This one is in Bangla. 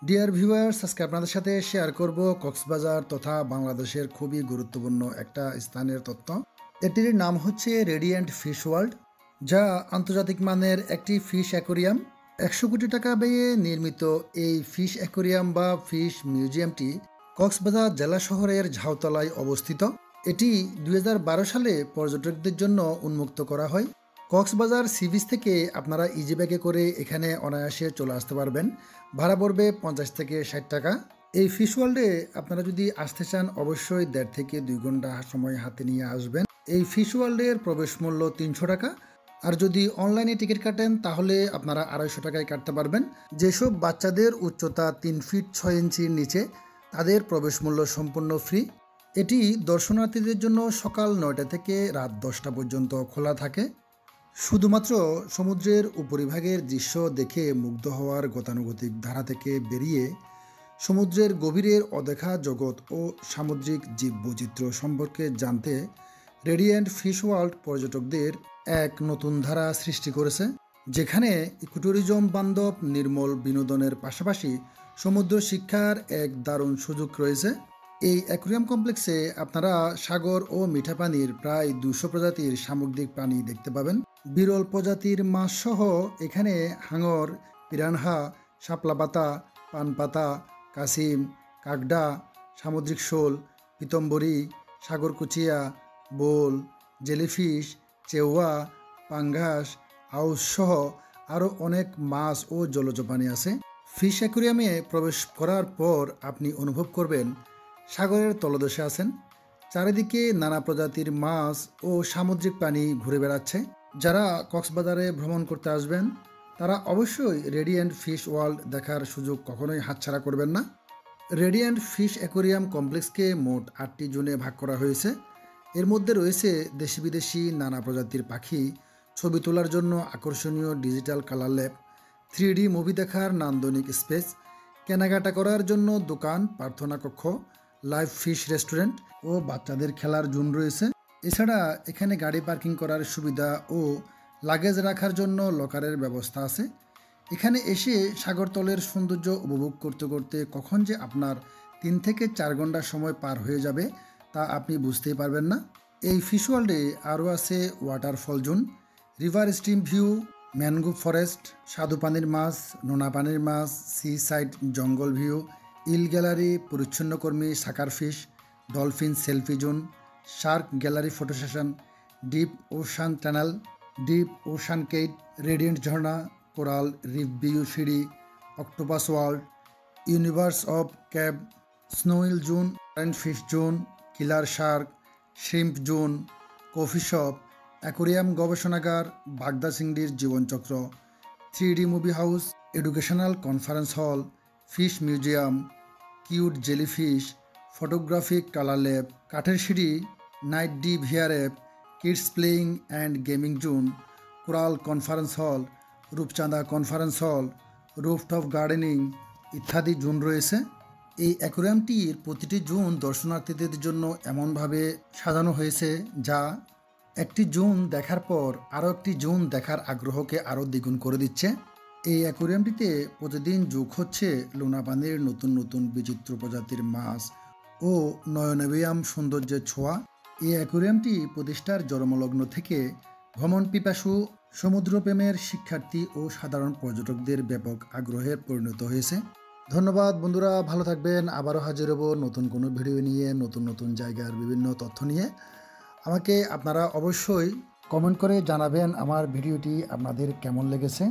ডিয়ার ভিউয়ার্স, আজকে আপনাদের সাথে শেয়ার করব কক্সবাজার তথা বাংলাদেশের খুবই গুরুত্বপূর্ণ একটা স্থানের তথ্য। এটির নাম হচ্ছে রেডিয়েন্ট ফিশ ওয়ার্ল্ড, যা আন্তর্জাতিক মানের একটি ফিশ অ্যাকোরিয়াম। 100 কোটি টাকা ব্যয়ে নির্মিত এই ফিশ অ্যাকোরিয়াম বা ফিশ মিউজিয়ামটি কক্সবাজার জেলা শহরের ঝাউতলায় অবস্থিত। এটি 2012 সালে পর্যটকদের জন্য উন্মুক্ত করা হয়। কক্সবাজার সি বিচ থেকে আপনারা ইজি ব্যাগে করে এখানে অনায়াসে চলে আসতে পারবেন। ভাড়া পড়বে 50 থেকে 60 টাকা। এই ফিশ ওয়ার্ল্ডে আপনারা যদি আসতে চান অবশ্যই 1.5 থেকে 2 ঘন্টা সময় হাতে নিয়ে আসবেন। এই ফিশ ওয়ার্ল্ডের প্রবেশ মূল্য 300 টাকা। আর যদি অনলাইনে টিকিট কাটেন তাহলে আপনারা 250 টাকায় কাটতে পারবেন। যেসব বাচ্চাদের উচ্চতা 3 ফিট 6 ইঞ্চির নিচে, তাদের প্রবেশ মূল্য সম্পূর্ণ ফ্রি। এটি দর্শনার্থীদের জন্য সকাল 9টা থেকে রাত 10টা পর্যন্ত খোলা থাকে। শুধুমাত্র সমুদ্রের উপরিভাগের দৃশ্য দেখে মুগ্ধ হওয়ার গতানুগতিক ধারা থেকে বেরিয়ে সমুদ্রের গভীরের অদেখা জগৎ ও সামুদ্রিক জীববৈচিত্র্য সম্পর্কে জানতে রেডিয়েন্ট ফিশ ওয়ার্ল্ড পর্যটকদের এক নতুন ধারা সৃষ্টি করেছে, যেখানে ইকোট্যুরিজম বান্ধব নির্মল বিনোদনের পাশাপাশি সমুদ্র শিক্ষার এক দারুণ সুযোগ রয়েছে। এই অ্যাকোরিয়াম কমপ্লেক্সে আপনারা সাগর ও মিঠা পানির প্রায় 200 প্রজাতির সামুদ্রিক প্রাণী দেখতে পাবেন। বিরল প্রজাতির মাছ সহ এখানে হাঙর, পিরানহা, শাপলা পাতা, পানপাতা, কাসিম, কাকডা, সামুদ্রিক শোল, পিতম্বরী, সাগরকুচিয়া, বোল, জেলিফিশ, চেওয়া, পাঙ্গাস, আউস সহ আরও অনেক মাছ ও জলজ প্রাণী আছে। ফিশ অ্যাকোরিয়ামে প্রবেশ করার পর আপনি অনুভব করবেন সাগরের তলদেশে আছেন। চারিদিকে নানা প্রজাতির মাছ ও সামুদ্রিক প্রাণী ঘুরে বেড়াচ্ছে। যারা কক্সবাজারে ভ্রমণ করতে আসবেন তারা অবশ্যই রেডিয়েন্ট ফিশ ওয়ার্ল্ড দেখার সুযোগ কখনোই হাতছাড়া করবেন না। রেডিয়েন্ট ফিশ অ্যাকোরিয়াম কমপ্লেক্সকে মোট 8টি জোনে ভাগ করা হয়েছে। এর মধ্যে রয়েছে দেশি বিদেশি নানা প্রজাতির পাখি, ছবি তোলার জন্য আকর্ষণীয় digital colour lab, 3D movie দেখার নান্দনিক স্পেস, কেনাকাটা করার জন্য দোকান, প্রার্থনা কক্ষ, লাইভ ফিশ রেস্টুরেন্ট ও বাচ্চাদের খেলার জোন রয়েছে। এছাড়া এখানে গাড়ি পার্কিং করার সুবিধা ও লাগেজ রাখার জন্য লকারের ব্যবস্থা আছে। এখানে এসে সাগরতলের সৌন্দর্য উপভোগ করতে করতে কখন যে আপনার 3 থেকে 4 ঘন্টা সময় পার হয়ে যাবে তা আপনি বুঝতেই পারবেন না। এই ফিশ ওয়ার্ল্ডে আরও আছে waterfall zone, river stream view, mangrove forest, স্বাদু পানির মাছ, নোনা পানির মাছ, সি সাইড জঙ্গল ভিউ, ইল গ্যালারি, পরিচ্ছন্ন কর্মী sucker fish, dolphin selfie zone, shark gallery photo session, deep ocean tunnel, deep ocean cave, radiant ঝর্ণা, কোরাল রিফ ভিউ সিঁড়ি, octopus world, universe of crab, snail zone, current fish zone, killer shark, shrimp zone, coffee shop, aquarium গবেষণাগার, বাগদা চিংড়ির জীবনচক্র, 3D movie house, educational conference hall, fish museum, cute jellyfish, photographic colour lab, কাঠের সিঁড়ি, night D VR app, kids playing and gaming zone, coral conference hall, Rupchanda conference hall, rooftop gardening ইত্যাদি জোন রয়েছে। এই অ্যাকোরিয়ামটির প্রতিটি জোন দর্শনার্থীদের জন্য এমনভাবে সাজানো হয়েছে যা একটি জোন দেখার পর আরও একটি জোন দেখার আগ্রহকে আরও দ্বিগুণ করে দিচ্ছে। এই অ্যাকোরিয়ামটিতে প্রতিদিন যোগ হচ্ছে লোনা পানির নতুন নতুন বিচিত্র প্রজাতির মাছ ও নয়নবিয়াম সৌন্দর্যের ছোঁয়া। এই অ্যাকোরিয়ামটি প্রতিষ্ঠার জন্মলগ্ন থেকে ভ্রমণ পিপাসু, সমুদ্রপ্রেমের শিক্ষার্থী ও সাধারণ পর্যটকদের ব্যাপক আগ্রহে পরিণত হয়েছে। ধন্যবাদ বন্ধুরা, ভালো থাকবেন। আবারও হাজির হব নতুন কোনো ভিডিও নিয়ে, নতুন নতুন জায়গার বিভিন্ন তথ্য নিয়ে। আমাকে আপনারা অবশ্যই কমেন্ট করে জানাবেন আমার ভিডিওটি আপনাদের কেমন লেগেছে।